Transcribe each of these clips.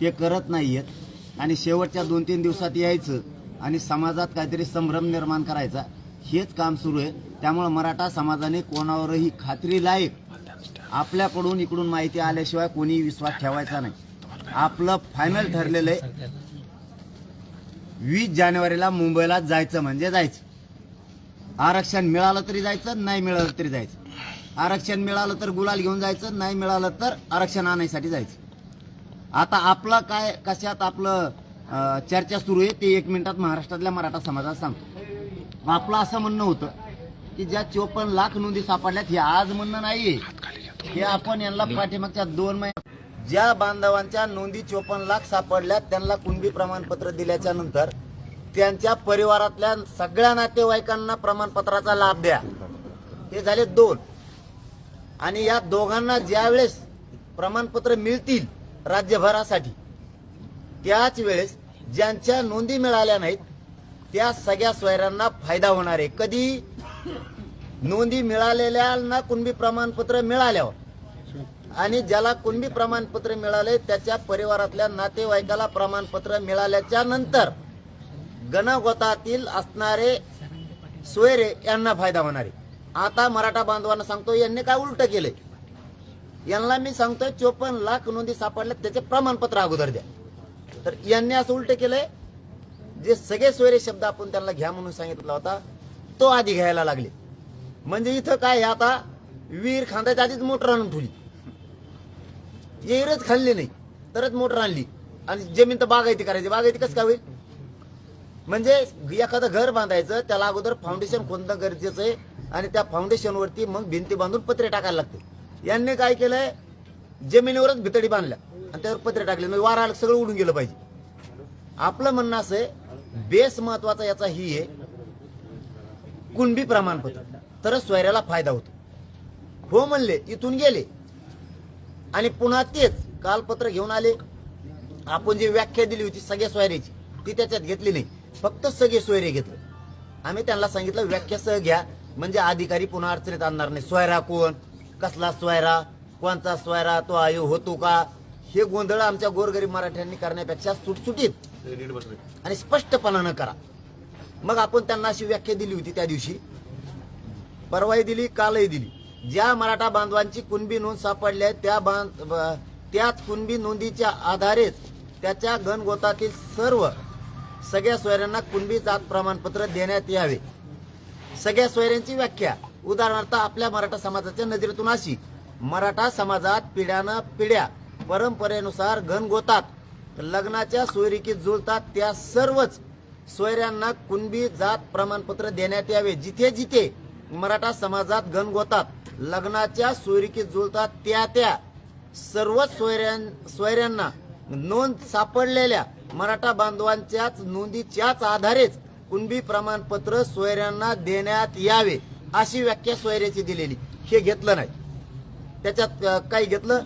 ते करत नाहीयेत आणि शेवटच्या 2-3 दिवसात यायचं आणि समाजात काहीतरी संभ्रम निर्माण करायचा, हेच काम सुरू आहे. त्यामुळे मराठा समाजाने कोणावरही खात्रीलायक आपल्याकडून इकडून माहिती आल्याशिवाय कोणी विश्वास ठेवायचा नाही. आपलं फायनल ठरलेलं आहे 20 जानेवारीला मुंबईला जायचं म्हणजे जायचं. आरक्षण मिळालं तरी जायचं, नाही मिळालं तरी जायचं. आरक्षण मिळालं तर गुलाल घेऊन जायचं, नाही मिळालं तर आरक्षण आणायसाठी जायचं. आता आपलं काय कशात आपलं चर्चा सुरू आहे ते 1 मिनिटात महाराष्ट्रातल्या मराठा समाजात सांगतो. आपलं असं म्हणणं होतं की ज्या 54 लाख नोंदी सापडल्यात हे आज म्हणणं नाहीये, हे आपण यांना पाठीमागच्या 2 महिन्यात ज्या बांधवांच्या नोंदी 54 लाख सापडल्यात त्यांना कुणबी प्रमाणपत्र दिल्याच्या नंतर त्यांच्या परिवारातल्या सगळ्या नातेवाईकांना प्रमाणपत्राचा लाभ द्या, हे झाले 2. आणि या दोघांना ज्यावेळेस प्रमाणपत्र मिळतील राज्यभरासाठी त्याच वेळेस ज्यांच्या नोंदी मिळाल्या नाहीत त्या सगळ्या सोयऱ्यांना फायदा होणार आहे. कधी? नोंदी मिळालेल्यांना कुणबी प्रमाणपत्र मिळाल्यावर आणि ज्याला कुणबी प्रमाणपत्र मिळाले त्याच्या परिवारातल्या नातेवाईकाला प्रमाणपत्र मिळाल्याच्या नंतर गणगोतातील असणारे सोयरे यांना फायदा होणार आहे. आता मराठा बांधवांना सांगतो, यांनी काय उलट केलंय, यांना मी सांगतोय 54 लाख नोंदी सापडल्यात त्याचे प्रमाणपत्र अगोदर द्या. तर यांनी असं उलट केलंय, जे सगळे सोयरे शब्द आपण त्यांना घ्या म्हणून सांगितला होता तो आधी घ्यायला लागले. म्हणजे इथं काय आता विहीर खांदायच्या आधीच मोटर आणून ठेवली, विहीरच खाल्ली नाही तरच मोटर आणली आणि जमीन तर बागायती करायची. बागायती कसं काय होईल? म्हणजे एखादं घर बांधायचं त्याला अगोदर फाउंडेशन खोदणं गरजेचं आहे आणि त्या फाउंडेशनवरती मग भिंती बांधून पत्रे टाकायला लागते. यांनी काय केलंय, जमिनीवरच भितडी बांधल्या आणि त्यावर पत्रे टाकले, म्हणजे वारा सगळं उडून गेलं पाहिजे. आपलं म्हणणं असं आहे, बेस महत्वाचा याचा ही आहे कुणबी प्रमाणपत्र, तरच सोयऱ्याला फायदा होतो. हो म्हणले, इथून गेले आणि पुन्हा तेच कालपत्र घेऊन आले. आपण जी व्याख्या दिली होती सगळ्या सोयऱ्याची ती त्याच्यात घेतली नाही, फक्त सगळे सोयरे घेतले. आम्ही त्यांना सांगितलं व्याख्यासह घ्या म्हणजे अधिकारी पुन्हा अडचणीत आणणार नाही. सोयरा कोण, कसला सोयरा, कोणता सोयरा, तो आयु होतो का, हे गोंधळ आमच्या गोरगरीब मराठ्यांनी करण्यापेक्षा सुटसुटीत आणि स्पष्टपणानं करा. मग आपण त्यांना अशी व्याख्या दिली होती त्या दिवशी, परवाही दिली, कालही दिली. ज्या मराठा बांधवांची कुणबी नोंद सापडली आहे त्याच कुणबी नोंदीच्या आधारेच त्याच्या गणगोतातील सगळ्या सोयऱ्यांना कुणबी जात प्रमाणपत्र देण्यात यावे. सगळ्या सोयऱ्यांची व्याख्या उदाहरणार्थ आपल्या मराठा समाजाच्या नजरेतून अशी, मराठा समाजात पिढ्यानं पिढ्या परंपरेनुसार गणगोतात लग्नाच्या सोयरीकीत जुळतात त्या सर्वच सोयऱ्यांना कुणबी जात प्रमाणपत्र देण्यात यावे. जिथे जिथे मराठा समाजात गणगोतात लग्नाच्या सोयरीकीत जुळतात त्या सर्वच सोयऱ्यांना नोंद सापडलेल्या मराठा बांधवांच्याच नोंदीच्याच आधारेच कुणबी प्रमाणपत्र सोयऱ्यांना देण्यात यावे अशी व्याख्या सोयऱ्याची दिलेली. हे घेतलं नाही, त्याच्यात काही घेतलं,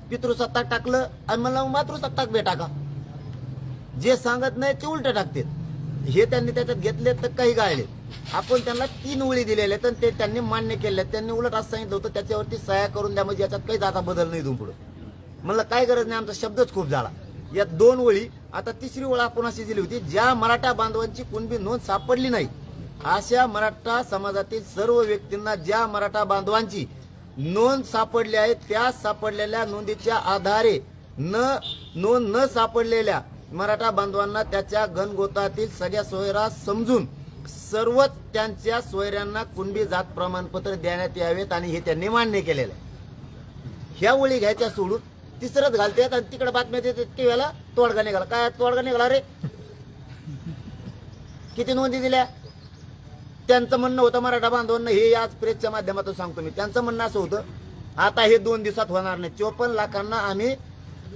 पितृसत्ताक टाकलं आणि मला मातृसत्ताक बे टाका. जे सांगत नाही ते उलट टाकते. हे त्यांनी त्याच्यात घेतले तर काही गाळले. आपण त्यांना 3 ओळी दिलेल्या तर ते त्यांनी मान्य केले. त्यांनी उलट असं सांगितलं होतं त्याच्यावरती सह्या करून द्या, म्हणजे याच्यात काहीच आता बदल नाही इथून पुढे. म्हणलं काय गरज नाही, आमचा शब्दच खूप झाला. या 2 ओळी. आता 3री ओळ आपण अशी दिली होती, ज्या मराठा बांधवांची कुणबी नोंद सापडली नाही अशा मराठा समाजातील सर्व व्यक्तींना ज्या मराठा बांधवांची नोंद सापडली आहे त्या सापडलेल्या नोंदीच्या आधारे नोंद न सापडलेल्या मराठा बांधवांना त्याच्या गणगोतातील सगळ्या सोयरा समजून सर्वच त्यांच्या सोयऱ्यांना कुणबी जात प्रमाणपत्र देण्यात यावेत आणि हे त्यांनी मान्य केलेलं आहे. ह्या ओळी घ्यायच्या सोडून तिसरंच घालतात आणि तिकडे बातम्या देतात की वेळेला तोडगा निघाला. काय तोडगा निघाला रे? किती नोंदी दिल्या? त्यांचं म्हणणं होतं मराठा बांधवांना, हे आज प्रेसच्या माध्यमातून सांगतो मी, त्यांचं म्हणणं असं होतं आता हे 2 दिवसात होणार नाही. 54 लाखांना आम्ही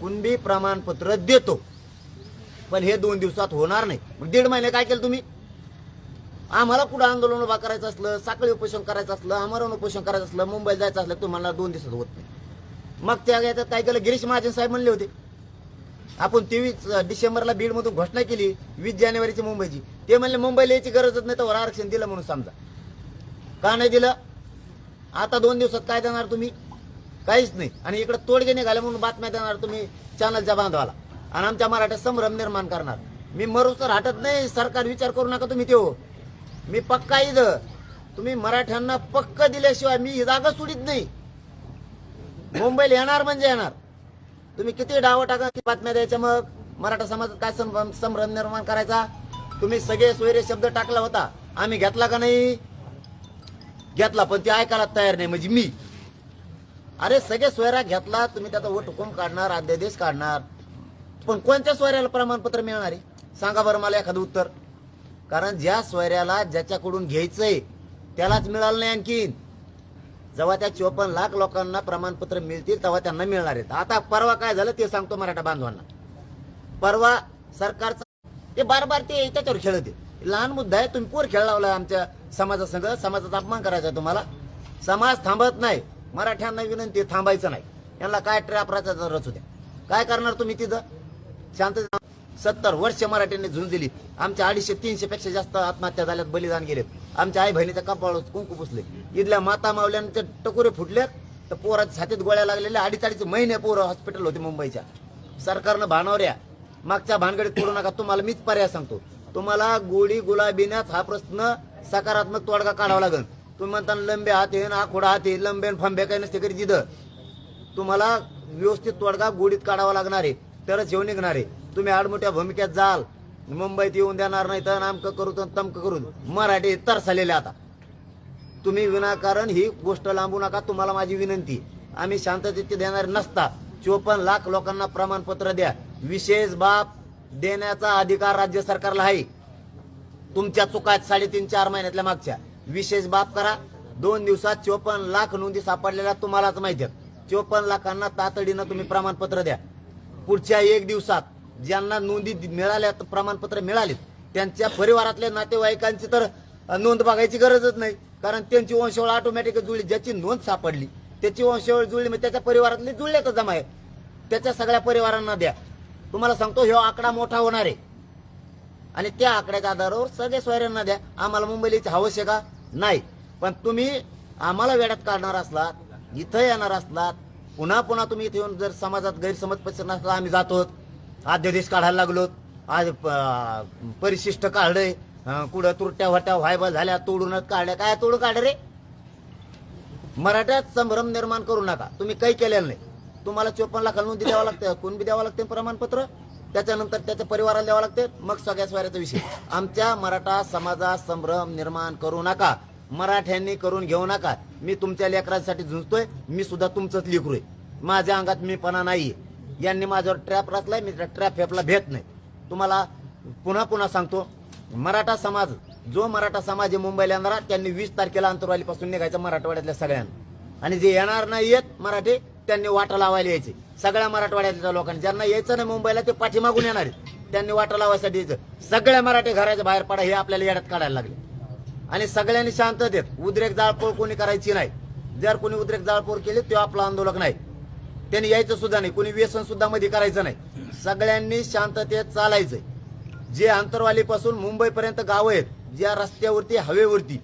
कुणबी प्रमाणपत्र देतो पण हे 2 दिवसात होणार नाही. मग 1.5 महिने काय केलं तुम्ही? आम्हाला कुठं आंदोलन उभा करायचं असलं, साखळी उपोषण करायचं असलं, आमरण उपोषण करायचं असलं, मुंबईला जायचं असलं, तुम्हाला 2 दिवसात होत नाही. मग त्या याच्यात काय केलं, गिरीश महाजन साहेब म्हणले होते आपण 23 डिसेंबरला बीडमधून घोषणा केली 20 जानेवारीची मुंबईची. ते म्हणले मुंबईला यायची गरजच नाही तर आरक्षण दिलं म्हणून समजा. का नाही दिलं? आता 2 दिवसात काय देणार तुम्ही? काहीच नाही. आणि इकडे तोडगे निघाले म्हणून बातम्या देणार तुम्ही चॅनलच्या बांधवाला. आणि आमच्या मराठ्यात संभ्रम निर्माण करणार. मी मरूस तर हटत नाही, सरकार विचार करू नका तुम्ही त्यो. मी पक्का इथं तुम्ही मराठ्यांना पक्क दिल्याशिवाय मी ही जागा सोडित नाही. मुंबईला येणार म्हणजे येणार. तुम्ही किती डाव टाका, किती बातम्या द्यायच्या, मग मराठा समाजात काय संभ्रम निर्माण करायचा. तुम्ही सगळे सोयरे शब्द टाकला होता, आम्ही घेतला का नाही? घेतला, पण ते ऐकायला तयार नाही. म्हणजे मी अरे सगळे सोयरा घेतला, तुम्ही त्याचा वट हुकूम काढणार, अध्यादेश काढणार, पण कोणत्या सोयऱ्याला प्रमाणपत्र मिळणार आहे सांगा बरं मला एखादं उत्तर. कारण ज्या सोयऱ्याला ज्याच्याकडून घ्यायचंय त्यालाच मिळालं नाही. आणखीन जेव्हा त्या 54 लाख लोकांना प्रमाणपत्र मिळतील तेव्हा त्यांना मिळणार आहेत. आता परवा काय झालं ते सांगतो मराठा बांधवांना. परवा सरकारचं ते बार ते त्याच्यावर खेळते. लहान मुद्दा आहे. तुम्ही पोर खेळ लावला आमच्या समाजासंग. समाजाचा अपमान करायचा तुम्हाला. समाज थांबत नाही. मराठ्यांना विनंती थांबायचं नाही. यांना काय ट्रॅप रचायचा रचू द्या. काय करणार तुम्ही तिथं? शांत. 70 वर्ष मराठ्यांनी झुंज दिली. आमच्या 250-300 पेक्षा जास्त आत्महत्या झाल्यात, बलिदान गेलेत. आमच्या आई बहिणीच्या कपाळावर कुंकू पुसले. इथल्या माता मावल्यांचे टकोरे फुटलेत, तर पोराच्या छातीत गोळ्या लागलेल्या. 2.5 महिने पोरं हॉस्पिटल होते मुंबईच्या. सरकारनं भानावर या. मागच्या भानगडीत पडू नका. तुम्हाला मीच पर्याय सांगतो. तुम्हाला गोळी गुलाबीण्यात हा प्रश्न सकारात्मक तोडगा काढावा लागेल. तुम्ही म्हणता लंबे हात आहे ना खोडा हात आहे, लंबे फंबे काही नसते कधी तिथं. तुम्हाला व्यवस्थित तोडगा गोडीत काढावा लागणार आहे, तरच येऊन निघणार आहे. तुम्ही आडमोठ्या भूमिकेत जाल, मुंबईत येऊन देणार नाही तर आमकं करू तर तमकं करून. मराठी तरसलेले आता. तुम्ही विनाकारण ही गोष्ट लांबू नका. तुम्हाला माझी विनंती. आम्ही शांततेत देणार नसता. 54 लाख लोकांना प्रमाणपत्र द्या. विशेष बाब देण्याचा अधिकार राज्य सरकारला आहे. तुमच्या चुका 3.5-4 महिन्यातल्या मागच्या विशेष बाब करा. 2 दिवसात 54 लाख नोंदी सापडलेल्या तुम्हालाच माहिती आहेत. 54 लाखांना तातडीनं तुम्ही प्रमाणपत्र द्या. पुढच्या 1 दिवसात ज्यांना नोंदी मिळाल्या, प्रमाणपत्र मिळाले, त्यांच्या परिवारातल्या नातेवाईकांची तर नोंद बघायची गरजच नाही. कारण त्यांची वंशावळ ऑटोमॅटिक जुळली. ज्याची नोंद सापडली त्याची वंशावळ जुळली, मग त्याच्या परिवारातली जुळले तर जमा आहे. त्याच्या सगळ्या परिवारांना द्या. तुम्हाला सांगतो हे आकडा मोठा होणार आहे आणि त्या आकड्याच्या आधारावर सगळे सोयऱ्यांना द्या. आम्हाला मुंबईला हवंच आहे का? नाही. पण तुम्ही आम्हाला वेड्यात काढणार असलात, इथं येणार असलात, पुन्हा पुन्हा तुम्ही इथे येऊन जर समाजात गैरसमज पसरणार असला, आम्ही जातो अध्यादेश काढायला लागलो, आज परिशिष्ट काढलंय, कुठं तुरट्या वट्या व्हायबल झाल्या, तोडूनच काढल्या. काय तोडून काढ रे? मराठ्यात संभ्रम निर्माण करू नका. तुम्ही काही केलेलं नाही. तुम्हाला 54 लाखाला नोंदी द्यावं लागतं. कोण बी द्यावं लागते प्रमाणपत्र. त्याच्यानंतर त्याच्या परिवाराला द्यावं लागते. मग सगळ्या स्वाऱ्याचा विषय. आमच्या मराठा समाजात संभ्रम निर्माण करू नका. मराठ्यांनी करून घेऊ नका. मी तुमच्या लेकरांसाठी झुंजतोय. मी सुद्धा तुमचंच लेकरू आहे. माझ्या अंगात मीपणा नाहीये. यांनी माझ्यावर ट्रॅप रचलाय. मी त्या ट्रॅप फेपला भेट नाही. तुम्हाला पुन्हा पुन्हा सांगतो, मराठा समाज, जो मराठा समाज आहे मुंबईला येणारा, त्यांनी 20 तारखेला अंतरवालीपासून निघायचं मराठवाड्यातल्या सगळ्यांना. आणि जे येणार नाही येत मराठी, त्यांनी वाटा लावायला यायचे. सगळ्या मराठवाड्यातल्या लोकांनी. ज्यांना यायचं नाही मुंबईला ते पाठीमागून येणार आहेत. त्यांनी वाटा लावायसाठी यायचं. सगळ्या मराठी घराच्या बाहेर पडा हे आपल्याला येड्यात काढायला लागले. आणि सगळ्यांनी शांततेत. उद्रेक जाळपोळ कोणी करायची नाही. जर कोणी उद्रेक जाळपोळ केली ते आपलं आंदोलक नाही. त्यांनी यायचं सुद्धा नाही. कोणी व्यसन सुद्धा मध्ये करायचं नाही. सगळ्यांनी शांततेत चालायचंय. जे आंतरवालीपासून मुंबईपर्यंत गावं आहेत, ज्या रस्त्यावरती हवेवरती,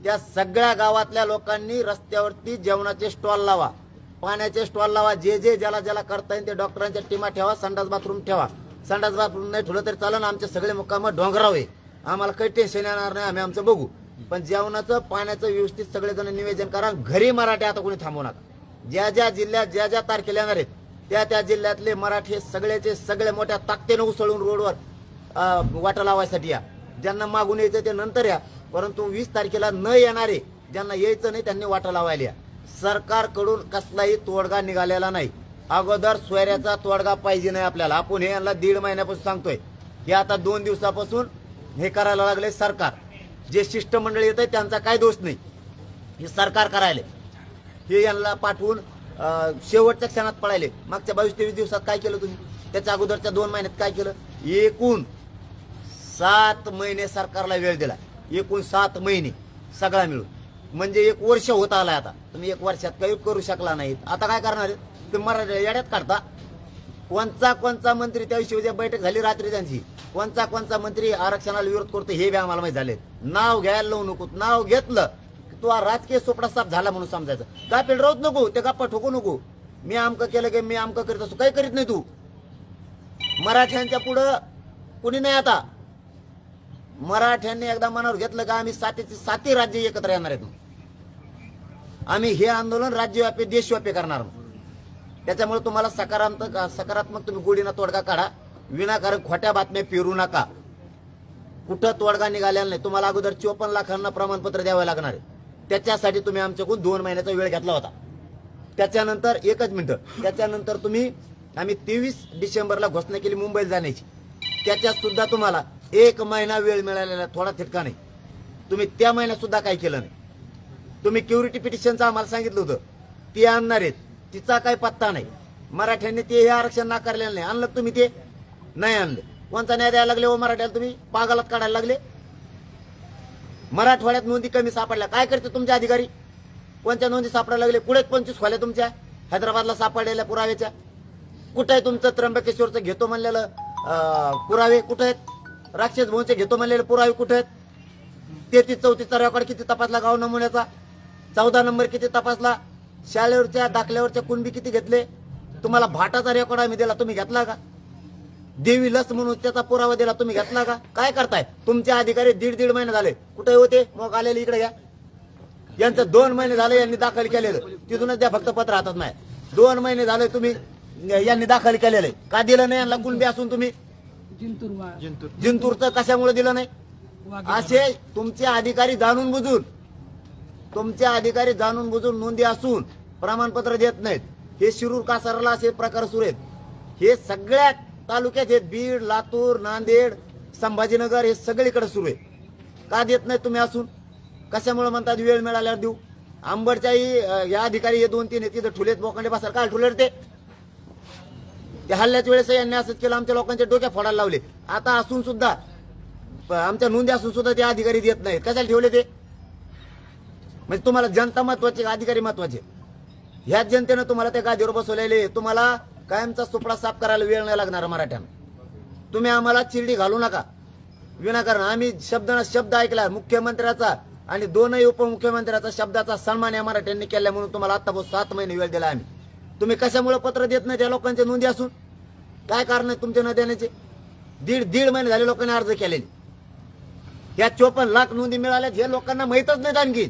त्या सगळ्या गावातल्या लोकांनी रस्त्यावरती जेवणाचे स्टॉल लावा, पाण्याचे स्टॉल लावा. जे ज्याला ज्याला करता येईल ते डॉक्टरांच्या टीमा ठेवा. संडास बाथरूम ठेवा. संडास बाथरूम नाही ठेवलं तरी चालेल. आमचे सगळे मुक्काम डोंगराव आहे. आम्हाला काही टेन्शन येणार नाही. आम्ही आमचं बघू. पण जेवणाचं पाण्याचं व्यवस्थित सगळेजण निवेदन करा. घरी मराठी आता कोणी थांबवू नका. ज्या ज्या जिल्ह्यात ज्या ज्या तारखेला येणार आहेत त्या जिल्ह्यातले मराठी सगळ्याचे सगळे मोठ्या ताकदीनं उसळून रोडवर वाटा लावायसाठी या. ज्यांना मागून यायचं ते नंतर या. परंतु 20 तारखेला न येणारे, ज्यांना यायचं नाही, त्यांनी वाटा लावायला या. सरकारकडून कसलाही तोडगा निघालेला नाही. अगोदर सोयऱ्याचा तोडगा पाहिजे नाही आपल्याला. आपण हे यांना 1.5 महिन्यापासून सांगतोय. हे आता 2 दिवसापासून हे करायला लागले सरकार. जे शिष्टमंडळ येत आहे त्यांचा काय दोष नाही. हे सरकार करायले. हे यांना पाठवून शेवटच्या क्षणात पळायले. मागच्या 22-23 दिवसात काय केलं तुम्ही? त्याच्या अगोदरच्या 2 महिन्यात काय केलं? एकूण 7 महिने सरकारला वेळ दिला. एकूण 7 महिने सगळा मिळून. म्हणजे 1 वर्ष होत आलाय. आता तुम्ही 1 वर्षात काही करू शकला नाहीत. आता काय करणार आहे? तुम्ही मराठी येड्यात काढता. कोणचा मंत्री, त्या दिवशी बैठक झाली रात्री त्यांची, कोणचा मंत्री आरक्षणाला विरोध करतो हे बी आम्हाला माहित झाले. नाव घ्यायला लावू नको. नाव घेतलं तो राजकीय सोपडा साफ झाला म्हणून समजायचं. काय पेल राहूच नको. ते गप्पा ठोकू नको. मी आमकं केलं की मी आमकं करीत असतो. काही करीत नाही तू. मराठ्यांच्या पुढं कुणी नाही आता. मराठ्यांनी एकदा मनावर घेतलं का आम्ही साती राज्य एकत्र येणार आहेत. आम्ही हे आंदोलन राज्यव्यापी देशव्यापी करणार. त्याच्यामुळे तुम्हाला सकारात्मक तुम्ही गोडीना तोडगा काढा. विनाकारण खोट्या बातम्या पेरू नका. कुठं तोडगा निघालेला नाही. तुम्हाला अगोदर 54 लाखांना प्रमाणपत्र द्यावे लागणार आहे. त्याच्यासाठी तुम्ही आमच्याकडून 2 महिन्याचा वेळ घेतला होता. त्याच्यानंतर एकच मिनिट, त्याच्यानंतर आम्ही 23 डिसेंबरला घोषणा केली मुंबईला जाण्याची. त्याच्यात सुद्धा तुम्हाला 1 महिना वेळ मिळालेला, थोडा तितका नाही. तुम्ही त्या महिन्यात सुद्धा काही केलं नाही. तुम्ही क्युरिटी पिटिशनचं आम्हाला सांगितलं होतं, ती आणणार आहेत, तिचा काही पत्ता नाही. मराठ्यांनी ते हे आरक्षण नाकारलेलं नाही. आणलं तुम्ही ते नाही आणलं. कोणता न्याय द्यायला लागले हो मराठ्याला? तुम्ही पागलात काढायला लागले. मराठवाड्यात नोंदी कमी सापडल्या. काय करते तुमचे अधिकारी? कोणत्या नोंदी सापडायला लागले? कुठे 25 खोल्या तुमच्या हैदराबादला सापडलेल्या पुराव्याच्या? कुठे आहे तुमचं त्र्यंबकेश्वरचं घेतो म्हणलेलं पुरावे? कुठे आहेत राक्षस भाऊचे घेतो म्हणलेले पुरावे? कुठे आहेत? 33-34चा रेकॉर्ड किती तपासला? गाव नमुन्याचा 14 नंबर किती तपासला? शाळेवरच्या दाखल्यावरच्या कुणबी किती घेतले? तुम्हाला भाटाचा रेकॉर्ड आम्ही दिला, तुम्ही घेतला का? देवी लस म्हणून त्याचा पुरावा दिला, तुम्ही घेतला का? काय करताय? तुमचे अधिकारी दीड महिने झाले कुठे होते? मग आलेले इकडे घ्या. यांचं 2 महिने झाले यांनी दाखल केलेलं. तिथूनच द्या फक्त पत्र हातात नाही. 2 महिने झाले तुम्ही यांनी दाखल केलेलं आहे. का दिलं नाही यांना कुणबी असून? तुम्ही जिंतूरचं कशामुळे दिलं नाही? असे तुमचे अधिकारी जाणून बुजून नोंदी असून प्रमाणपत्र देत नाहीत. हे शिरूर कासाराला असे प्रकार सुरू आहेत. हे सगळ्या तालुक्यात आहेत. बीड, लातूर, नांदेड, संभाजीनगर हे सगळीकडे सुरू आहे. का देत नाही तुम्ही असून? कशामुळे म्हणतात वेळ मिळाल्यावर देऊ? आंबडच्याही या अधिकारी हे 2-3 तिथं ठुलेत बोकांडे बसार. काय ठुलेत ते हल्ल्याच्या वेळेस यांनी असंच केलं, आमच्या लोकांच्या डोक्या फोडायला लावले. आता असून सुद्धा आमच्या नोंदी असून सुद्धा ते अधिकारी देत नाहीत. कशाला ठेवले ते? म्हणजे तुम्हाला जनता महत्वाची, अधिकारी महत्वाचे? ह्याच जनतेनं तुम्हाला त्या गादीवर बसवलेले. तुम्हाला कायमचा सुपडा साफ करायला वेळ नाही लागणार मराठ्यांना. तुम्ही आम्हाला चिरडी घालू नका विनाकारण. आम्ही शब्द ऐकला मुख्यमंत्र्याचा आणि 2 उपमुख्यमंत्र्याचा शब्दाचा सन्मान या मराठ्यांनी केला म्हणून तुम्हाला आतापासून 7 महिने वेळ दिला आम्ही. तुम्ही कशामुळे पत्र देत नाही त्या लोकांच्या नोंदी असून? काय कारण आहे तुमच्या न देण्याचे? दीड महिने झाले लोकांनी अर्ज केलेले. या 54 लाख नोंदी मिळाल्यात हे लोकांना माहीतच नाहीत. आणखी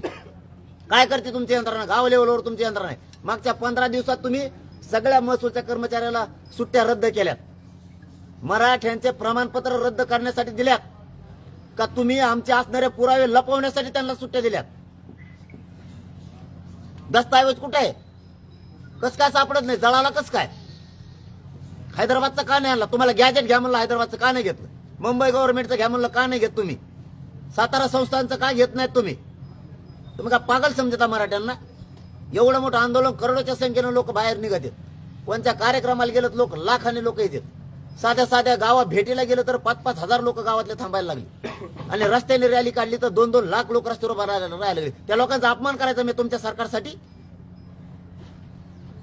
काय करते तुमची यंत्रणा? गाव लेवलवर तुमची यंत्रणा आहे. मागच्या 15 दिवसात तुम्ही सगळ्या महसूलच्या कर्मचाऱ्याला सुट्ट्या रद्द केल्यात. मराठ्यांचे प्रमाणपत्र रद्द करण्यासाठी दिल्यात का तुम्ही आमचे असणारे पुरावे लपवण्यासाठी त्यांना सुट्ट्या दिल्यात? दस्तावेज कुठे आहे? कस काय सापडत नाही? जळाला कस काय? हैदराबादचं का नाही आणला? तुम्हाला गॅजेट घ्या म्हणलं, हैदराबादचं का नाही घेतलं? मुंबई गव्हर्नमेंटचं घ्या म्हणलं, का नाही घेत तुम्ही? सातारा संस्थांचं का घेत नाहीत तुम्ही? तुम्ही का पागल समजता मराठ्यांना? एवढं मोठं आंदोलन, करोडोच्या संख्येनं लोक बाहेर निघत. कोणत्या कार्यक्रमाला गेलं लोक लाखांनी लोक येतात. साध्या गावात भेटीला गेलं तर 5-5 हजार लोक गावातले थांबायला लागले. आणि रस्त्याने रॅली काढली तर 2-2 लाख लोक रस्त्यावर राहायला लागले. त्या लोकांचा अपमान करायचा मी तुमच्या सरकारसाठी?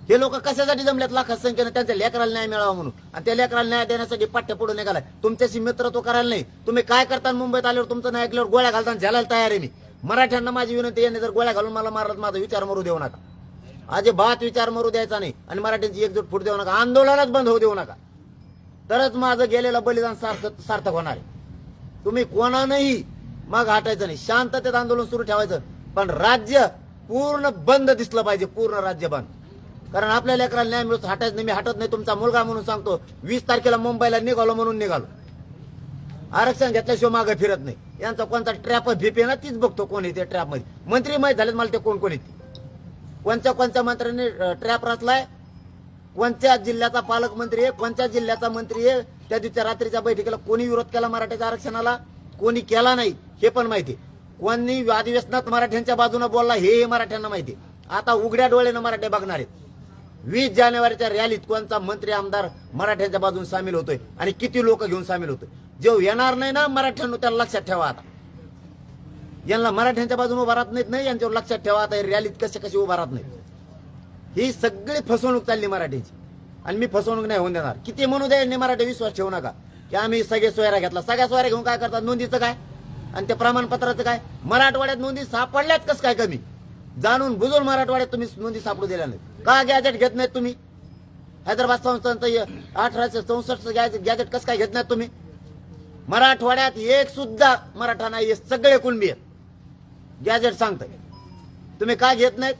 हे लोक कशासाठी जमल्यात लाखात संख्येनं? त्यांच्या लेकराला न्याय मिळावा म्हणून. आणि त्या लेकराला न्याय देण्यासाठी पाठ्य पुढे निघालाय. तुमच्याशी मित्रत्व करायला नाही. तुम्ही काय करता? मुंबईत आल्यावर तुमचं नाही ऐकल्यावर गोळ्या घालताना झेलायला तयार आहे मी. मराठ्यांना माझी विनंती, यांनी जर गोळ्या घालून मला मारत माझा विचार मरू देऊ नका. अजिबात विचार मरू द्यायचा नाही. आणि मराठ्यांची एकजूट फूट देऊ नका. आंदोलनच बंद होऊ देऊ नका. तरच माझं गेलेलं बलिदान सार्थक होणार आहे. तुम्ही कोणानंही मग हटायचं नाही. शांततेत आंदोलन सुरू ठेवायचं. पण राज्य पूर्ण बंद दिसलं पाहिजे. पूर्ण राज्य बंद. कारण आपल्या लेकराला न्याय मिळतो. हटायचं नाही. मी हटत नाही. तुमचा मुलगा म्हणून सांगतो. 20 तारखेला मुंबईला निघालो म्हणून निघालो. आरक्षण घेतल्याशिवाय मागे फिरत नाही. यांचा कोणता ट्रॅप भीपी ना तीच बघतो कोण येते ट्रॅप मध्ये. मंत्री माहीत झालेत मला ते कोण येते. कोणत्या मंत्र्यांनी ट्रॅप रचलाय? कोणत्या जिल्ह्याचा पालकमंत्री आहे? कोणत्या जिल्ह्याचा मंत्री आहे? त्या दिवशी रात्रीच्या बैठकीला कोणी विरोध केला मराठ्याच्या आरक्षणाला? कोणी केला नाही हे पण माहिती. कोणी अधिवेशनात मराठ्यांच्या बाजूने बोलला हे मराठ्यांना माहिती. आता उघड्या डोळ्यानं मराठे बघणार आहेत. 20 जानेवारीच्या रॅलीत कोणता मंत्री आमदार मराठ्यांच्या बाजून सामील होतोय आणि किती लोक घेऊन सामील होतोय? जो येणार नाही ना मराठ्यांनो त्याला लक्षात ठेवा. आता यांना मराठ्यांच्या बाजूने उभा राहत नाहीत नाही. यांच्यावर लक्षात ठेवा. आता रॅलीत कसे उभा राहत नाहीत. ही सगळी फसवणूक चालली मराठीची. आणि मी फसवणूक नाही होऊन देणार. किती म्हणू द्या यांनी मराठी विश्वास ठेवू नका की आम्ही सगळे सोयरा घेतला. सगळ्या सोयरा घेऊन काय करतात? नोंदीचं काय आणि त्या प्रमाणपत्राचं काय? मराठवाड्यात नोंदी सापडल्यात कस काय कमी? जाणून बुजून मराठवाड्यात तुम्ही नोंदी सापडू दिल्या नाही. का गॅजेट घेत नाहीत तुम्ही? हैदराबाद संस्थांचं 1864 गॅजेट कसं काय घेत नाही तुम्ही? मराठवाड्यात एक सुद्धा मराठा नाही, सगळे कुणबी आहेत. गॅजेट सांगताय तुम्ही का घेत नाहीत?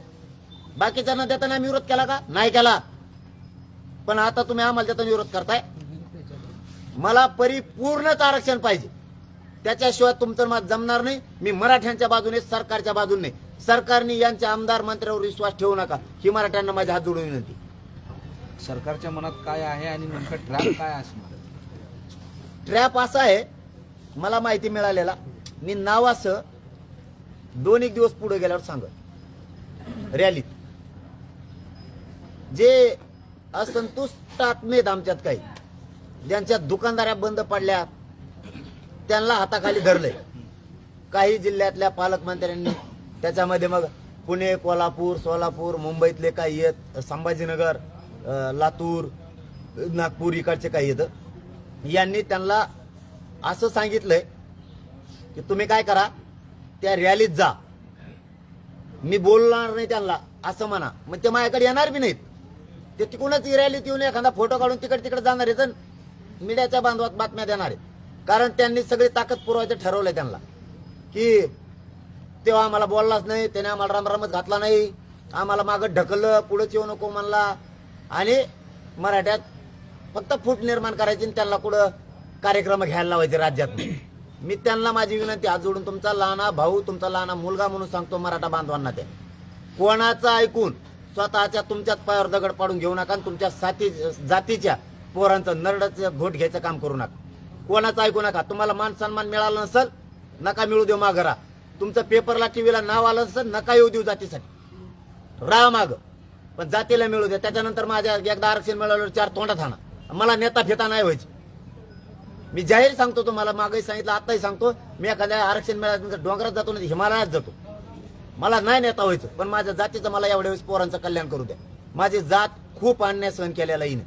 बाकीच्यांना देताना आम्ही विरोध केला का? नाही केला. पण आता तुम्ही आम्हाला देताना विरोध करताय. मला परिपूर्णच आरक्षण पाहिजे, त्याच्याशिवाय तुमचं मत जमणार नाही. मी मराठ्यांच्या बाजूने, सरकारच्या बाजूने नाही. सरकारने यांच्या आमदार मंत्र्यावर विश्वास ठेवू नका, ही मराठ्यांना माझ्या हात जोडून विनंती. सरकारच्या मनात काय आहे आणि नेमका ट्रॅप काय असणार? ट्रॅप असा आहे, मला माहिती मिळालेला, मी नावासह 2-1 दिवस पुढे गेल्यावर सांगत. रॅलीत जे असंतुष्ट आत्मेत आमच्यात काही, ज्यांच्या दुकानदाऱ्या बंद पडल्या, त्यांना हाताखाली धरलंय काही जिल्ह्यातल्या पालकमंत्र्यांनी. त्याच्यामध्ये मग पुणे, कोल्हापूर, सोलापूर, मुंबईतले काही आहेत, संभाजीनगर, लातूर, नागपूर इकडचे काही येतं. यांनी त्यांना असं सांगितलंय की तुम्ही काय करा, त्या रॅलीत जा, मी बोलणार नाही त्यांना असं म्हणा. मग ते माझ्याकडे येणार बी नाहीत. ते तिकडूनच रॅलीत येऊन एखादा फोटो काढून तिकडे जाणार आहेत, मीडियाच्या बांधवात बातम्या देणार आहेत. कारण त्यांनी सगळी ताकद पुरवायचं ठरवलंय त्यांना, की तेव्हा आम्हाला बोललाच नाही, त्याने आम्हाला रामरामच घातला नाही, आम्हाला मागं ढकललं, पुढेच येऊ नको म्हणला, आणि मराठ्यात फक्त फूट निर्माण करायची आणि त्यांना कुठं कार्यक्रम घ्यायला लावायचे राज्यात. मी त्यांना माझी विनंती हात जोडून, तुमचा लहाना भाऊ, तुमचा लहाना मुलगा म्हणून सांगतो मराठा बांधवांना, त्या कोणाचं ऐकून स्वतःच्या तुमच्याच पायावर दगड पाडून घेऊ नका आणि तुमच्या जातीच्या पोरांचं नरडाचं घोट घ्यायचं काम करू नका. कोणाचं ऐकू नका. तुम्हाला मान सन्मान मिळाला नसेल, नका मिळू देऊ माघारा. तुमचं पेपरला टीव्हीला नाव आलं नसेल, नका येऊ देऊ जातीसाठी, राहा माग, पण जातीला मिळू द्या. त्याच्यानंतर माझ्या एकदा आरक्षण मिळाल्यावर 4 तोंडात आणा. मला नेता फेता नाही व्हायची. मी जाहीर सांगतो तुम्हाला, मागही सांगितलं, आताही सांगतो, मी एखाद्या आरक्षण मिळाल्यानंतर डोंगरात जातो, नाही हिमालयात जातो. मला नाही नेता व्हायचं, पण माझ्या जातीचं मला एवढ्या वेळेस पोरांचं कल्याण करू द्या. माझी जात खूप अन्याय सहन केलेला येईन.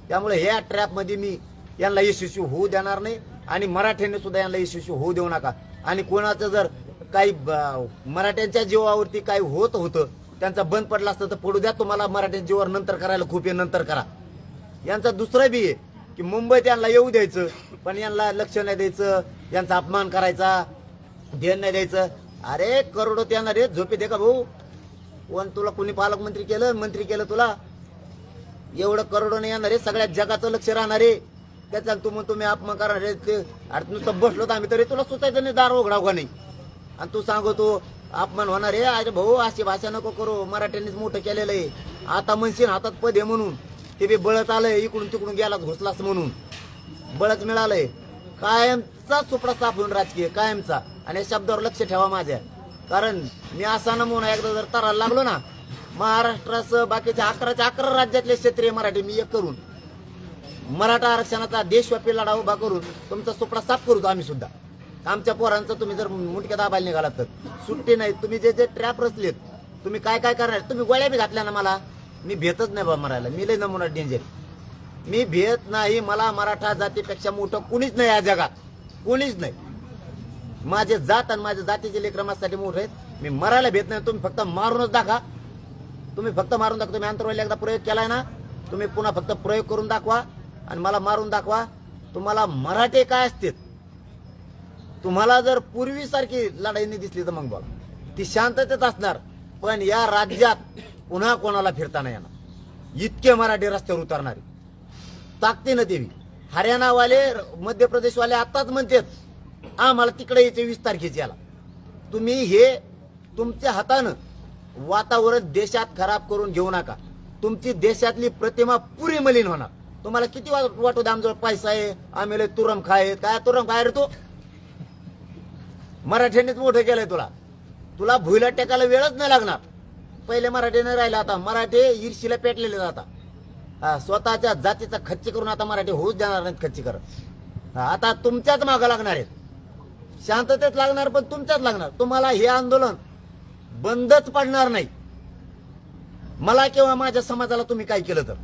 त्यामुळे ह्या ट्रॅपमध्ये मी यांना यशस्वी होऊ देणार नाही, आणि मराठ्यांनी सुद्धा यांना यशस्वी होऊ देऊ नका. आणि कोणाचं जर काही मराठ्यांच्या जीवावरती काही होतं, त्यांचा बंद पडला असतं तर पडू द्या. तुम्हाला मराठ्यांच्या जीवावर नंतर करायला खूप आहे, नंतर करा. यांचा दुसरं बी आहे की मुंबईत यांना येऊ द्यायचं, पण यांना लक्ष नाही द्यायचं, यांचा अपमान करायचा, ध्यान नाही द्यायचं. अरे करोडो त्यांना रे झोपे दे का भाऊ? कोण तुला कोणी पालकमंत्री केलं, मंत्री केलं तुला? एवढं करोडो नाही येणार रे, सगळ्या जगाचं लक्ष राहणार आहे. त्याचा तुम्ही अपमान करणार रे. ते अरे नुसतं बसलो तर आम्ही, तरी तुला सुचायचं नाही, दार उघडाव का नाही, आणि तू सांगतो अपमान होणार आहे. अरे भाऊ अशी भाषा नको करू, मराठ्यांनीच मोठं केलेलं आहे. आता म्हणशील हातात पद आहे म्हणून, ते बी बळच आलंय, इकडून तिकडून गेलाच घुसलास म्हणून बळच मिळालंय. कायमचा सुपडा साफ होऊन राजकीय कायमचा. आणि या शब्दावर लक्ष ठेवा माझ्या, कारण मी असा नमुना एकदा जर तरायला लागलो ना, महाराष्ट्रासह बाकीच्या 11 राज्यातले क्षेत्रीय मराठी मी एक करून मराठा आरक्षणाचा देशव्यापी लढा उभा करून तुमचा सुपडा साफ करू आम्ही सुद्धा. आमच्या पोरांचं तुम्ही जर मुंडक्या दाबायला निघालात तर सुट्टी नाही. तुम्ही जे ट्रॅप रचलेत, तुम्ही काय करणार? तुम्ही गोळ्या बी घातल्या ना, मला मी भेटच नाही बा मरायला. मी लय नमुना डेंजर, मी भेट नाही. मला मराठा जातीपेक्षा मोठं कुणीच नाही या जगात, कुणीच नाही. माझे जात आणि माझ्या जातीचे लेकरं माझ्यासाठी मोठे आहेत. मी मरायला भेट नाही. तुम्ही फक्त मारूनच दाखवा, तुम्ही फक्त मारून दाखवा. तुम्ही अंतरवाली एकदा प्रयोग केलाय ना, तुम्ही पुन्हा फक्त प्रयोग करून दाखवा आणि मला मारून दाखवा. तुम्हाला मराठे काय असते, तुम्हाला जर पूर्वीसारखी लढाई नाही दिसली तर मग बघा, ती शांततेत असणार. पण या राज्यात पुन्हा कोणाला फिरता नाही येणार, इतके मराठी रस्त्यावर उतरणारे ताकदीनं देवी. हरियाणावाले, मध्य प्रदेशवाले आताच म्हणतात आम्हाला तिकडे यायचे 20 तारखेची याला. तुम्ही हे तुमच्या हातानं वातावरण देशात खराब करून घेऊ नका. तुमची देशातली प्रतिमा पुरी मलिन होणार. तुम्हाला किती वाटू द्या आमजवळ पैसा आहे, आम्ही लय तुरम खाय. काय तुरम खाय रे तू? मराठ्यांनीच मोठं केलंय तुला. तुला भुईला टेकायला वेळच नाही लागणार. पहिले मराठी नाही राहिला, आता मराठी ईर्षीला पेटलेले जातात. स्वतःच्या जातीचा खच्ची करून आता मराठी होऊच देणार नाहीत खच्ची करत. आता तुमच्याच मागं लागणार आहेत, शांततेत लागणार, पण तुमच्याच लागणार. तुम्हाला हे आंदोलन बंदच पडणार नाही. मला किंवा माझ्या समाजाला तुम्ही काय केलं तर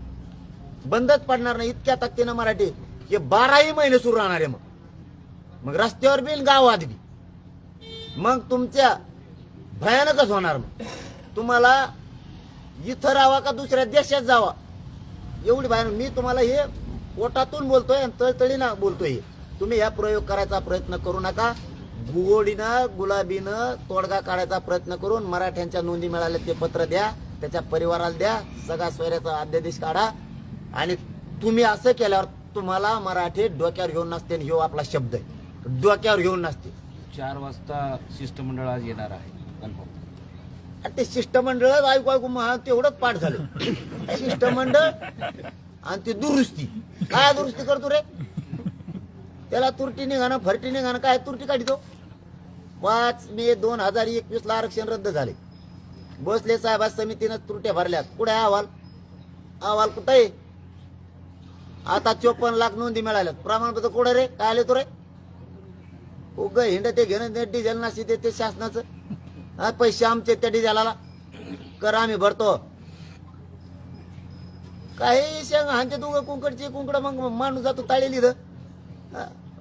बंदच पडणार नाही. इतक्या ताकदीनं मराठी हे 12ही महिने सुरू राहणार आहे. मग रस्त्यावर बी गावात बी मग तुमच्या भयानकच होणार. मग तुम्हाला इथं राहावा का दुसऱ्या देशात जावा एवढी बाहेर मी तुम्हाला हे पोटातून बोलतोय आणि तळतळीनं बोलतोय. तुम्ही ह्या प्रयोग करायचा प्रयत्न करू नका. गुगोडीनं गुलाबीनं तोडगा काढायचा प्रयत्न करून मराठ्यांच्या नोंदी मिळाल्या ते पत्र द्या, त्याच्या परिवाराला द्या, सगळा सोयऱ्याचा अध्यादेश काढा. आणि तुम्ही असं केल्यावर तुम्हाला मराठी डोक्यावर घेऊन नसते. ह्यो आपला शब्द आहे, डोक्यावर घेऊन नसते. 4 वाजता शिष्टमंडळ आज येणार आहे कन्फर्म. आणि ते शिष्टमंडळ ऐकू ऐकू तेवढंच पाठ झालं. शिष्टमंडळ आणि ते दुरुस्ती. काय दुरुस्ती करतो रे? त्याला तुरटी निघाणं फरटी निघाणं काय तुरटी काढतो. 5 मे 2021 ला आरक्षण रद्द झाले. भोसले साहेब समितीनं त्रुट्या भरल्यात. कुठे अहवाल? अहवाल कुठे आहे? आता 54 लाख नोंदी मिळाल्यात. प्रमाणपत्र कुठे रे? काय आले तो रे? उग हिंड ते घेणं डिझेल नाशी ते शासनाचं. पैसे आमचे त्या डिझेलाला कर आम्ही भरतो. काही शेंग हांचे दोघं कुंकडचे कुंकड मग माणूस जातो ताळी इथं.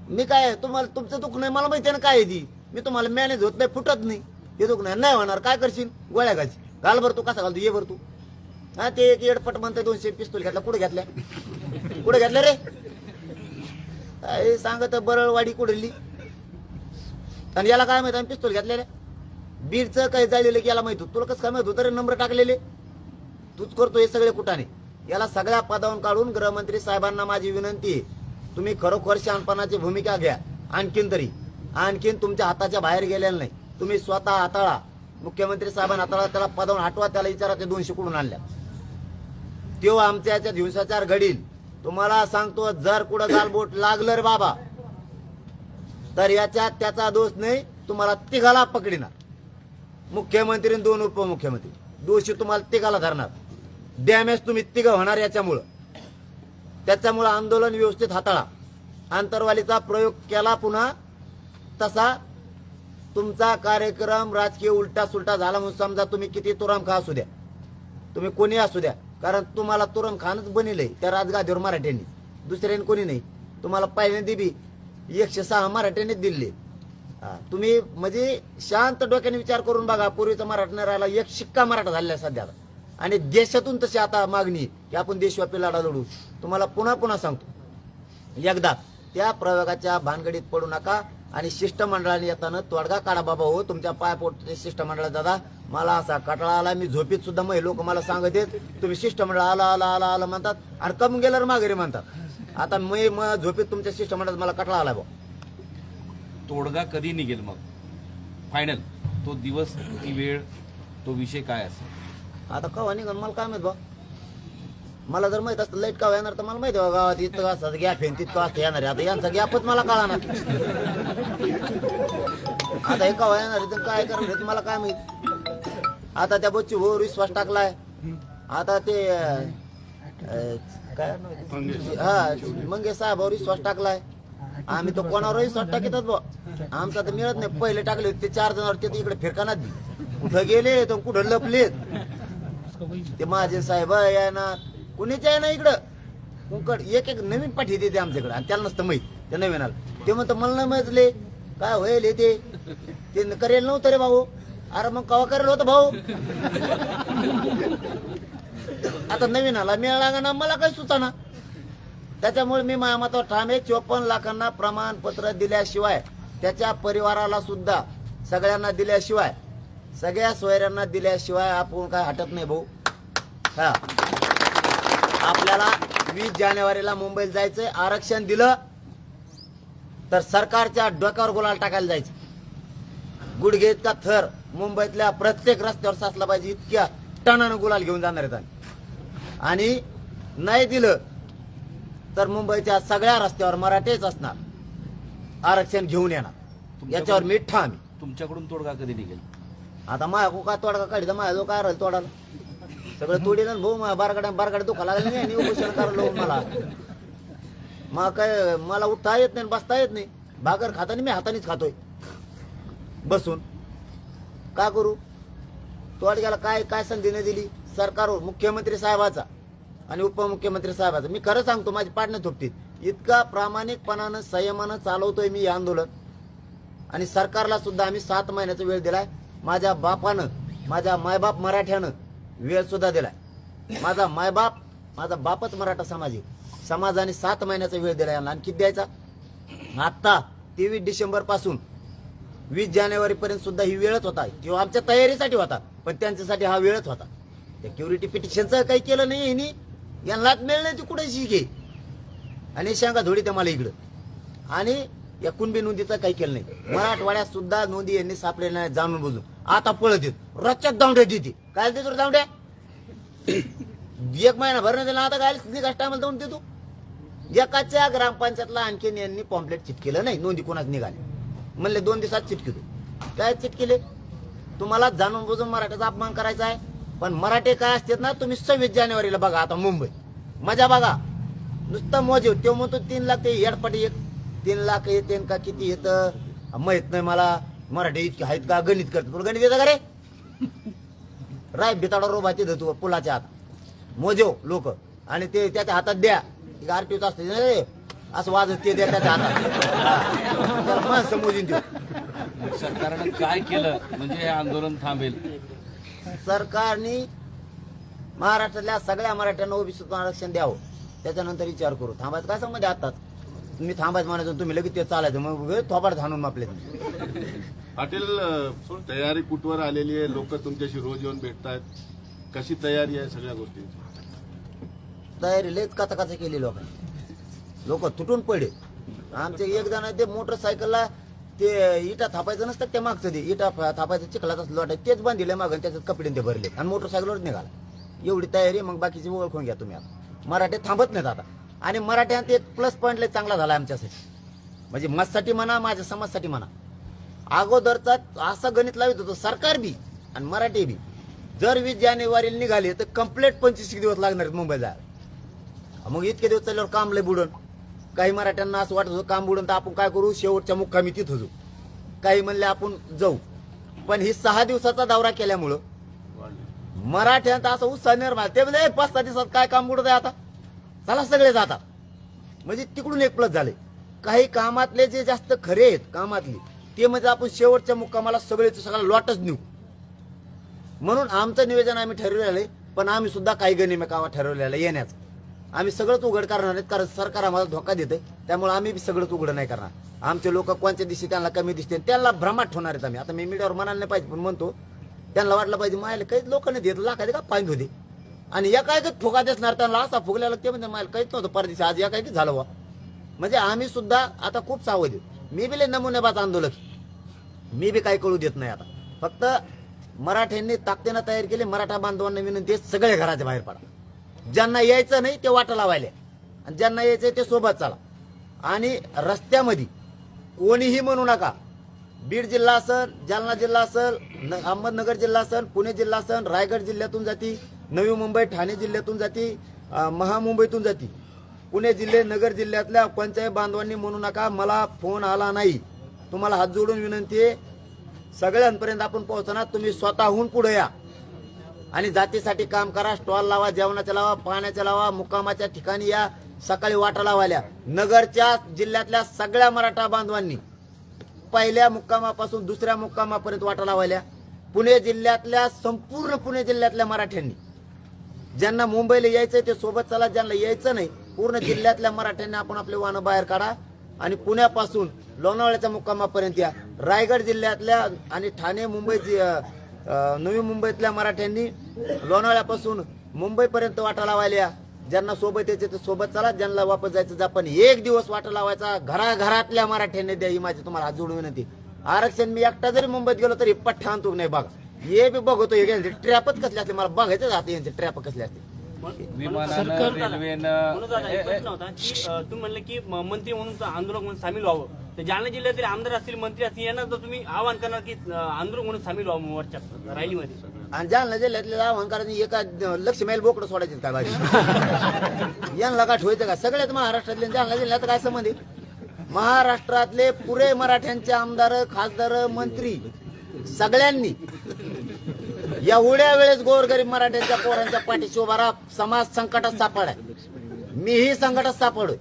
मी काय तुम्हाला तुमचं दुःख नाही मला माहिती आहे ना काय आहे ती. मी तुम्हाला मॅनेज होत नाही, फुटत नाही. हे दुःख नाही होणार. काय करशील? गोळ्या घालशील. घाल भरतो कसा घालतो ये भरतो. हा ते एक एडपट म्हणते 200 पिस्तूल घेतला. कुठे घेतल्या? कुठे घेतल्या रे? सांगत बरळवाडी कुठली. आणि याला काय माहिती आम्ही पिस्तूल घेतलेल्या? बीडचं काही जाळलेलं की याला माहित होतं. तुला कसं काय माहित होतं रे? नंबर टाकलेले तूच करतो हे सगळे कुठाने. याला सगळ्या पदावरून काढून गृहमंत्री साहेबांना माझी विनंती आहे, तुम्ही खरोखर शहाणपणाची भूमिका घ्या. आणखीन तुमच्या हाताच्या बाहेर गेलेलं नाही. तुम्ही स्वतः हाताळा. मुख्यमंत्री साहेबांना हाताळा. त्याला पदावरून हटवा. त्याला विचारा ते 200 कुठून आणल्या. तेव्हा आमच्या याच्यात हिंसाचार घडील. तुम्हाला सांगतो जर कुठं गालबोट लागलं रे बाबा तर याच्यात त्याचा दोष नाही. तुम्हाला तिघाला पकडिणार. मुख्यमंत्री 2 उपमुख्यमंत्री दोषी तुम्हाला तिघाला धरणार. डॅमेज तुम्ही तिघ होणार याच्यामुळं. त्याच्यामुळं आंदोलन व्यवस्थित हाताळा. आंतरवालीचा प्रयोग केला पुन्हा तसा तुमचा कार्यक्रम राजकीय उलटा सुलटा झाला म्हणून समजा. तुम्ही किती तुरम खा असू द्या, तुम्ही कोणी असू द्या, कारण तुम्हाला तुरम खानच बनिलंय त्या राजगादीवर मराठ्यांनी. दुसऱ्याने कोणी नाही. तुम्हाला पहिल्यांदा बी 106 मराठ्यांनीच दिले. तुम्ही म्हणजे शांत डोक्याने विचार करून बघा. पूर्वीचा मराठा नाही राहिला, एक शिक्का मराठा झालेला सध्या. आणि देशातून तशी आता मागणी की आपण देशव्यापी लढा लढू. तुम्हाला पुन्हा पुन्हा सांगतो, एकदा त्या प्रयोगाच्या भानगडीत पडू नका. आणि शिष्टमंडळाने येताना तोडगा काढा बाबा. हो तुमच्या पायपोट शिष्टमंडळात दादा मला असा कटाळा आला. मी झोपीत सुद्धा मग लोक मला सांगत आहेत तुम्ही शिष्टमंडळ आला आला आला आला म्हणतात आणि कम गेल्यावर माघारी म्हणतात. आता मी मग झोपीत तुमच्या शिष्टमंडळात मला कटाळा आला भाऊ. तोडगा कधी निघेल मग फायनल? तो दिवस, ती वेळ, तो विषय काय असेल? आता कवा निघाल मला काय माहित बा. मला जर माहित असतं लाईट कवा येणार तर मला माहिती आहे गावात इतकं असतं गॅप आहे तितकं असतं येणार आहे. आता यांचा गॅपच मला कळणार. आता हे कवा येणार आहे तर काय करणार मला काय माहित. आता त्या बच्ची हो विश्वास टाकलाय. आता ते काय हा मंगेश साहेबावर विश्वास टाकलाय. आम्ही तो कोणावर विश्वास टाकीतात बा. आमचा तर मिळत नाही. पहिले टाकले ते 4 जण ते इकडे फिरकानात कुठं गेले तर कुठं लपलेत. ते महाजन साहेब आहे ना कुणीच आहे ना इकडं कुंकड एक नवीन पाठी देते आमच्याकडे. आणि त्याला नसतं माहित ते नवीन आलं. ते म्हणतं मला नाही माहितले काय होईल ते करेल नव्हतं रे भाऊ. अरे मग कवा करेल होतं भाऊ. आता नवीन आला मिळाला ना मला काही सुचाना. त्याच्यामुळे मी माझ्या मतावर ठाम आहे. 54 लाखांना प्रमाणपत्र दिल्याशिवाय त्याच्या परिवाराला सुद्धा सगळ्यांना दिल्याशिवाय सगळ्या सोयऱ्यांना दिल्याशिवाय आपण काय हटत नाही भाऊ. हा आपल्याला 20 जानेवारीला मुंबईला जायचंय. आरक्षण दिलं तर सरकारच्या डोक्यावर गुलाल टाकायला जायचं. गुडघे इतका थर मुंबईतल्या प्रत्येक रस्त्यावर साचला पाहिजे इतक्या टनानं गुलाल घेऊन जाणार आहेत. आणि नाही दिलं तर मुंबईच्या सगळ्या रस्त्यावर मराठेच असणार. आरक्षण घेऊन येणार याच्यावर मी ठाम. तुमच्याकडून तोडगा कधी निघेल? आता माझ्या काय तोडगा काढिता माझ्या जो काय राहील तोडाला सगळं तोडील भाऊ. माझ्या बारगाड्या दुखा लागलं नाही उपोषण करायला मला. मग काय मला उठता येत नाही बसता येत नाही. भाकर खाताना मी हातानेच खातोय बसून. का करू? तोडग्याला काय काय संधी नाही दिली सरकारवर मुख्यमंत्री साहेबाचा आणि उपमुख्यमंत्री साहेबाचा. मी खरं सांगतो माझी पाडणं थोपटीत इतका प्रामाणिकपणानं संयमानं चालवतोय मी आंदोलन. आणि सरकारला सुद्धा आम्ही 7 महिन्याचा वेळ दिलाय. माझ्या बापानं माझ्या मायबाप मराठ्यानं वेळ सुद्धा दिलाय. माझा मायबाप माझा बापच मराठा समाज आहे. समाजाने 7 महिन्याचा वेळ दिला यांना. आणि किती द्यायचा? आता 23 डिसेंबर पासून 20 जानेवारी पर्यंत सुद्धा ही वेळच होता. किंवा आमच्या तयारीसाठी होता, पण त्यांच्यासाठी हा वेळच होता. सिक्युरिटी पिटिशनचं काही केलं नाही यांनी. यांनाच मिळलं नाही, ती कुठे शिके आणि शेंगा धोडी त्या मला इकडं. आणि या कुणबी नोंदीचं काही केलं नाही. मराठवाड्यात सुद्धा नोंदी यांनी सापडले नाही जाणून बुजून. आता पळत येत रच्च्यात दावड्या देते. काय देतो दावड्या? 1 महिना भरणं दिला, आता काय निघास टायमाला जाऊन देतो. एकाच्या ग्रामपंचायतला आणखीन यांनी पॉम्पलेट चिटकेलं नाही. नोंदी कोणाच निघाली म्हणले 2 दिवसात चिटकेतो. काय चिटकेले? तुम्हाला जाणून बुजून मराठ्याचा अपमान करायचा आहे. पण मराठे काय असतात ना, तुम्ही 26 जानेवारीला बघा. आता मुंबई मजा बघा, नुसतं मोजे. तो म्हणतो 3 लाख, ते येडपाटी 3 लाख येते का किती येतं माहित नाही मला. मराठी इतके आहेत का? गणित करतो. तुला गणित येतं का रे? राय बिताडा रोबा तिथं तू पुलाच्या हात मोजो लोक. आणि ते त्याच्या हातात द्या. आरटीओच असते रे, असं वाजत ते द्या त्याच्या हातात. माणसं मोजून देऊ. सरकारनं काय केलं म्हणजे हे आंदोलन थांबेल? सरकारने महाराष्ट्रातल्या सगळ्या मराठ्यांना ओबीसीतून आरक्षण द्यावं. त्याच्यानंतर विचार करू. थांबायचं काय संबंध आहे आताच? तुम्ही थांबायचं म्हणायचं, तुम्ही लगेच ते चालायचं, मग थोपाड धानून मापले. पाटील, तयारी कुठवर आलेली आहे? लोक तुमच्याशी रोज येऊन भेटतायत. कशी तयारी आहे सगळ्या गोष्टींची? तयारी लयच काचा केली लोकांनी. लोक तुटून पडले. आमचे एक जण ते मोटरसायकलला ते इटा थापायचं नसतं, ते मागचं ते इटा थापायचं चिखलातच लोटायचं, तेच बांधिले मागं, त्याच्यात कपडे ते भरले आणि मोटरसायकलवर निघाला. एवढी तयारी. मग बाकीची ओळखून घ्या तुम्ही. आता मराठी थांबत नाहीत आता. आणि मराठ्यांत एक प्लस पॉईंट लय चांगला झाला आमच्यासाठी, म्हणजे माझ्यासाठी म्हणा, माझ्या समाजासाठी म्हणा. अगोदरचा असं गणित लावित होतं सरकार बी आणि मराठी बी. जर 20 जानेवारीला निघाले तर कंप्लीट 25 दिवस लागणार आहेत मुंबईला जायला. मग इतके दिवस चालल्यावर काम लय बुडून. काही मराठ्यांना असं वाटत होतं काम बुडून तर आपण काय करू, शेवटच्या मुक्कामी तिथं जाऊ. काही म्हणले आपण जाऊ. पण ही 6 दिवसाचा दौरा केल्यामुळं मराठ्यांचा असं उत्साह निर्माण. ते म्हणजे 5-6 दिवसात काय काम बुडत आहे आता, चला सगळे जातात. म्हणजे तिकडून एक प्लस झाले. काही कामातले जे जास्त खरे आहेत कामातले, ते म्हणजे आपण शेवटच्या मुक्कामाला सगळा लॉटच नेऊ. म्हणून आमचं नियोजन आम्ही ठरवलेलं आहे. पण आम्ही सुद्धा काही गणिमे कामा ठरवलेलं येण्याचं. आम्ही सगळंच उघड करणार नाहीत, कारण सरकार आम्हाला धोका देते. त्यामुळे आम्ही सगळंच उघड नाही करणार. आमचे लोक कोणत्या दिवशी त्यांना कमी दिसते त्यांना भ्रमात ठेवणार आहेत आम्ही. आता मी मीडियावर म्हणायला नाही पाहिजे, पण म्हणतो त्यांना वाटलं पाहिजे मायला काहीच लोकांनी देत लाखाचे का पाहिजे होते. आणि या काय ठोका देसणार त्यांना असा फुगल्याला ते म्हणजे मला काहीच नव्हतं परदेशी, आज या काय झालं बा. म्हणजे आम्ही सुद्धा आता खूप सावध आहे. मी बी लय नमुनेबाज आंदोलक. मी बी काही कळू देत नाही आता. फक्त मराठ्यांनी ताकदीनं तयार केली. मराठा बांधवांना विनंती आहे, सगळे घराच्या बाहेर पडा. ज्यांना यायचं नाही ते वाटा लावायला, आणि ज्यांना यायचंय ते सोबत चाला. आणि रस्त्यामध्ये कोणीही म्हणू नका. बीड जिल्हा असेल, जालना जिल्हा असेल, अहमदनगर जिल्हा असेल, पुणे जिल्हा असेल, रायगड जिल्ह्यातून जाती, नवी मुंबई ठाणे जिल्ह्यातून जाती, महामुंबईतून जाती. पुणे जिल्हे नगर जिल्ह्यातल्या कोणत्याही बांधवांनी म्हणू नका मला फोन आला नाही. तुम्हाला हात जोडून विनंती आहे, सगळ्यांपर्यंत आपण पोहोचणार. तुम्ही स्वतःहून पुढे या आणि जातीसाठी काम करा. स्टॉल लावा, जेवणाच्या लावा, पाण्याच्या लावा, मुक्कामाच्या ठिकाणी या, सकाळी वाटा लावायला. नगरच्या जिल्ह्यातल्या सगळ्या मराठा बांधवांनी पहिल्या मुक्कामापासून दुसऱ्या मुक्कामापर्यंत वाटा लावायला. पुणे जिल्ह्यातल्या संपूर्ण पुणे जिल्ह्यातल्या मराठ्यांनी, ज्यांना मुंबईला यायचंय ते सोबत चला, ज्यांना यायचं नाही पूर्ण जिल्ह्यातल्या मराठ्यांनी आपण आपले वाहनं बाहेर काढा आणि पुण्यापासून लोणावळ्याच्या मुक्कामापर्यंत या. रायगड जिल्ह्यातल्या आणि ठाणे मुंबई नवी मुंबईतल्या मराठ्यांनी लोणावळ्यापासून मुंबईपर्यंत वाटा लावायला या. ज्यांना सोबत यायचे ते सोबत चला, ज्यांना वापस जायचं जा. पण 1 दिवस वाटा लावायचा घराघरातल्या मराठ्यांनी द्या, ही माझी तुम्हाला हात जोडून विनंती. आरक्षण मी एकटा जरी मुंबईत गेलो तरी पठ्ठा आणतो नाही बघा. हे बी बघतो हे ट्रॅपच कसले असते, मला बघायचं जाते यांचे ट्रॅप कसले असते. विमानानं, रेल्वेनं. प्रश्न होता की तुम्ही म्हणलं की मंत्री म्हणून आंदोलक म्हणून सामील व्हावं. तर जालना जिल्ह्यातील आमदार असतील, मंत्री असतील, यांना तर तुम्ही आवाहन करणार की आंदोलक म्हणून सामील व्हावं मोर्चा रॅलीमध्ये. आणि जालना जिल्ह्यातल्या अहंकाराने एका लक्ष मैल बोकडं सोडायचे काय बाजी यांना का ठेवायचं का? सगळ्यात महाराष्ट्रातले जालना जिल्ह्यात काय संबंध आहे? महाराष्ट्रातले पुरे मराठ्यांचे आमदार, खासदार, मंत्री सगळ्यांनी एवढ्या वेळेस गोरगरीब मराठ्यांच्या पोरांच्या पाठीशी उभा राहा. समाज संकटात सापडाय, मीही संकटात सापडोय.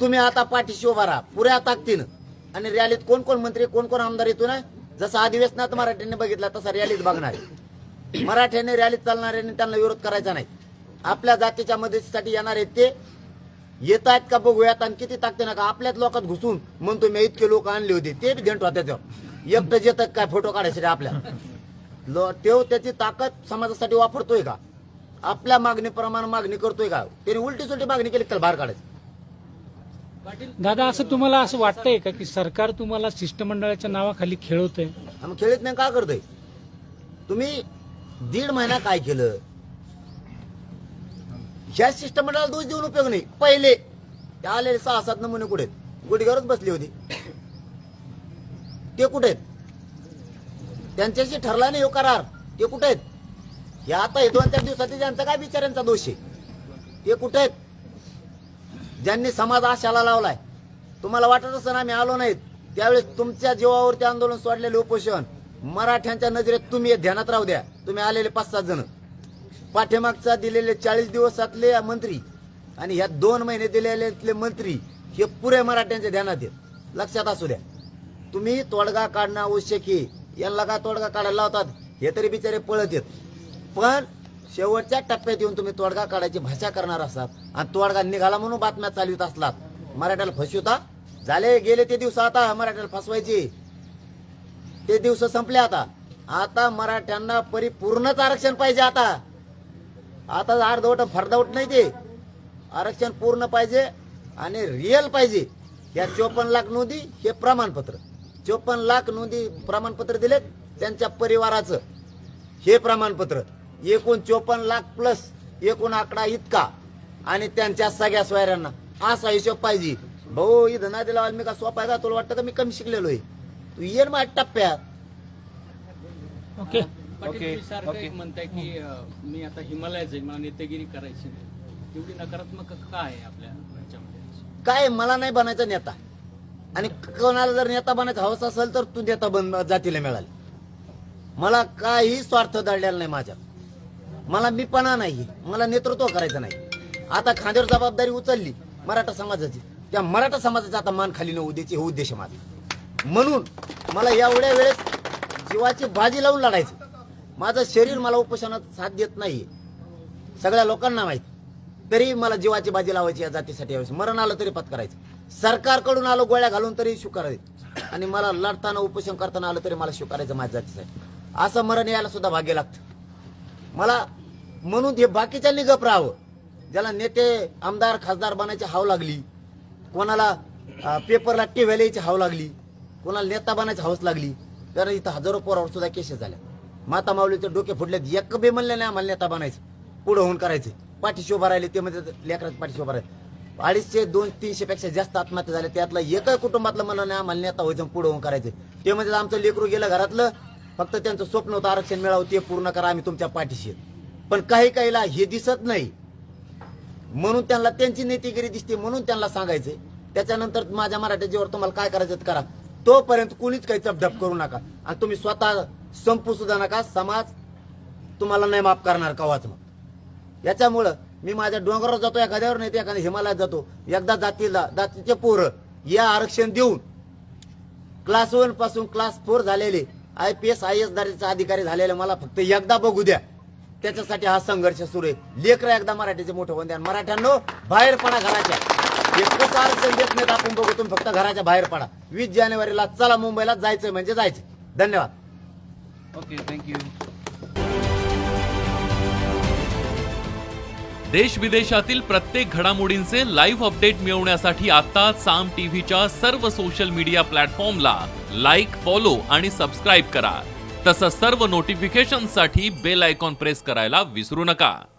तुम्ही आता पाठीशी उभा राहा पुऱ्या ताकदीनं. आणि रॅलीत कोण कोण मंत्री, कोण कोण आमदार येतो ना, जसं अधिवेशनात मराठ्यांनी बघितला तसा रॅलीत बघणार. मराठ्याने रॅलीत चालणाऱ्यांनी त्यांना विरोध करायचा नाही. आपल्या जातीच्या मदतीसाठी येणार आहेत ते येत आहेत का बघूयात आणि किती टाकते नका. आपल्याच लोकात घुसून म्हणतो मी इतके लोक आणले होते ते बी धेंट होत्या त्याच्यावर एकटं येतात काय फोटो काढायचे आपल्या तेव त्याची ताकद समाजासाठी वापरतोय का आपल्या मागणीप्रमाणे मागणी करतोय का त्याने उलटी सुलटी मागणी केली तर बाहेर काढायचं. दादा असं तुम्हाला असं वाटतंय का की सरकार तुम्हाला शिष्टमंडळाच्या नावाखाली खेळवतंय? आम्ही खेळत नाही का करतोय. तुम्ही 1.5 महिना काय केलं ह्या शिष्टमंडळाला दोष देऊन उपयोग नाही. पहिले ते आलेले 6-7 नमुने कुठे गुडघ्यावरच बसली होती ते कुठे आहेत? त्यांच्याशी ठरला नाही हो करार ते कुठे आहेत? हे आता हे 2-4 दिवसाचे ज्यांचा काय बिचाऱ्यांचा दोष आहे ते कुठे आहेत? ज्यांनी समाज आशाला लावलाय. तुम्हाला वाटत असं आम्ही आलो नाहीत त्यावेळेस तुमच्या जीवावरती आंदोलन सोडलेले उपोषण मराठ्यांच्या नजरेत तुम्ही हे ध्यानात राहू द्या. तुम्ही आलेले 5-7 जण पाठीमागचा दिलेले 40 दिवसातले मंत्री आणि ह्या 2 महिने दिलेले मंत्री हे पुरे मराठ्यांच्या ध्यानात आहेत. लक्षात असू द्या. तुम्ही तोडगा काढणं आवश्यक आहे. यांना का तोडगा काढायला लावतात हे तरी बिचारे पळत येत. पण शेवटच्या टप्प्यात येऊन तुम्ही तोडगा काढायची भाषा करणार असतात आणि तोडगा निघाला म्हणून बातम्या चालवित असलात मराठ्याला फसवता. झाले गेले ते दिवस आता मराठ्याला फसवायचे ते दिवस संपले. आता मराठ्यांना परिपूर्णच आरक्षण पाहिजे. आता अर्धवट फर्धवट नाही ते आरक्षण पूर्ण पाहिजे आणि रिअल पाहिजे. या 54 लाख नोंदी हे प्रमाणपत्र 54 लाख नोंदी प्रमाणपत्र दिलेत त्यांच्या परिवाराचं हे प्रमाणपत्र एकूण 54 लाख प्लस एकूण आकडा इतका आणि त्यांच्या सगळ्या सोयऱ्यांना असा हिशोब पाहिजे. भाऊ इथं ना दिला मी का सोपा आहे का तुला वाटतं का मी कमी शिकलेलो आहे तू ये माझ्या टप्प्यात. ओके ओके, सारखं ओके. एक म्हणताय की मी आता हिमालयात जाईल मला नेतेगिरी करायची नाही. एवढी नकारात्मक का आहे आपल्या राज्यामध्ये? काय मला नाही बनायचा नेता आणि कोणाला जर नेता बनायचा हवस असेल तर तू नेता बन जातीला मिळाल. मला काही स्वार्थ दडलेला नाही माझ्या. मला मीपणा नाही मला नेतृत्व करायचं नाही. आता खांद्यावर जबाबदारी उचलली मराठा समाजाची त्या मराठा समाजाचा आता मान खाली न उद्याचे हे उद्देश माझा. म्हणून मला एवढ्या वेळेस जीवाची बाजी लावून लढायचं. माझं शरीर मला उपोषणात साथ देत नाही सगळ्या लोकांना माहिती. तरी मला जीवाची बाजी लावायची या जातीसाठी यावेळेस मरण आलं तरी पत्करायचं. सरकारकडून आलो गोळ्या घालून तरी स्वीकारायचं आणि मला लढताना उपोषण करताना आलं तरी मला स्वीकारायचं माझ्या जातीसाठी. असं मरण यायला सुद्धा भाग्य लागतं मला. म्हणून हे बाकीच्यांनी गप राहावं. ज्याला नेते आमदार खासदार बनायची हाव लागली कोणाला पेपरला टीव्ही लिहायची हाव लागली कोणाला नेता बनायची हाऊस लागली तर इथं हजारो पोरावर सुद्धा केसेस झाल्या. माता माऊलीचे डोके फुटलेत एक बी म्हणले नाही आम्हाला नेता बनायचं पुढं होऊन करायचं. पाठीशी उभा राहिले ते म्हणजे लेकरात पाठीशी उभा राहिले. 250-300 पेक्षा जास्त आत्महत्या झाल्या त्यातलं एकही कुटुंबातलं म्हणलं नाही आम्हाला नेता व्हायचं पुढं होऊन करायचं. ते म्हणजे आमचं लेकरू गेलं घरातलं फक्त त्यांचं स्वप्न होतं आरक्षण मिळावं ते पूर्ण करा आम्ही तुमच्या पाठीशी. पण काहीला हे दिसत नाही म्हणून त्यांना त्यांची नेतेगिरी दिसते म्हणून त्यांना सांगायचंय. त्याच्यानंतर माझ्या मराठा जीवावर तुम्हाला काय करायचं ते करा. तोपर्यंत कुणीच काही चपढप करू नका आणि तुम्ही स्वतः संपू सुद्धा नका. समाज तुम्हाला नाही माफ करणार कवाच. मग याच्यामुळं मी माझ्या डोंगरावर जातो एखाद्यावर नाही ते एखाद्या हिमालयात जातो. एकदा जातीचे पोरं या आरक्षण देऊन क्लास 1 पासून क्लास 4 झालेले IPS IAS दर्जाचे अधिकारी झालेले मला फक्त एकदा बघू द्या. त्याच्यासाठी हा संघर्ष सुरू आहे. लेकरं एकदा मराठीचे मोठं होऊन द्या. मराठ्यांनो बाहेर पडा घराच्या. एकच आरक्षण देत नाहीत आपण बघू तुम्ही फक्त घराच्या बाहेर पडा. 20 जानेवारीला चला मुंबईला जायचंय म्हणजे जायचं. धन्यवाद. Okay, thank you. देश विदेशातील प्रत्येक घडामोडींचे लाईव्ह अपडेट मिळवण्यासाठी आता साम टीव्हीच्या सर्व सोशल मीडिया प्लॅटफॉर्मला लाईक, फॉलो आणि सबस्क्राईब करा. तसंच सर्व नोटिफिकेशनसाठी बेल आयकॉन प्रेस करायला विसरू नका.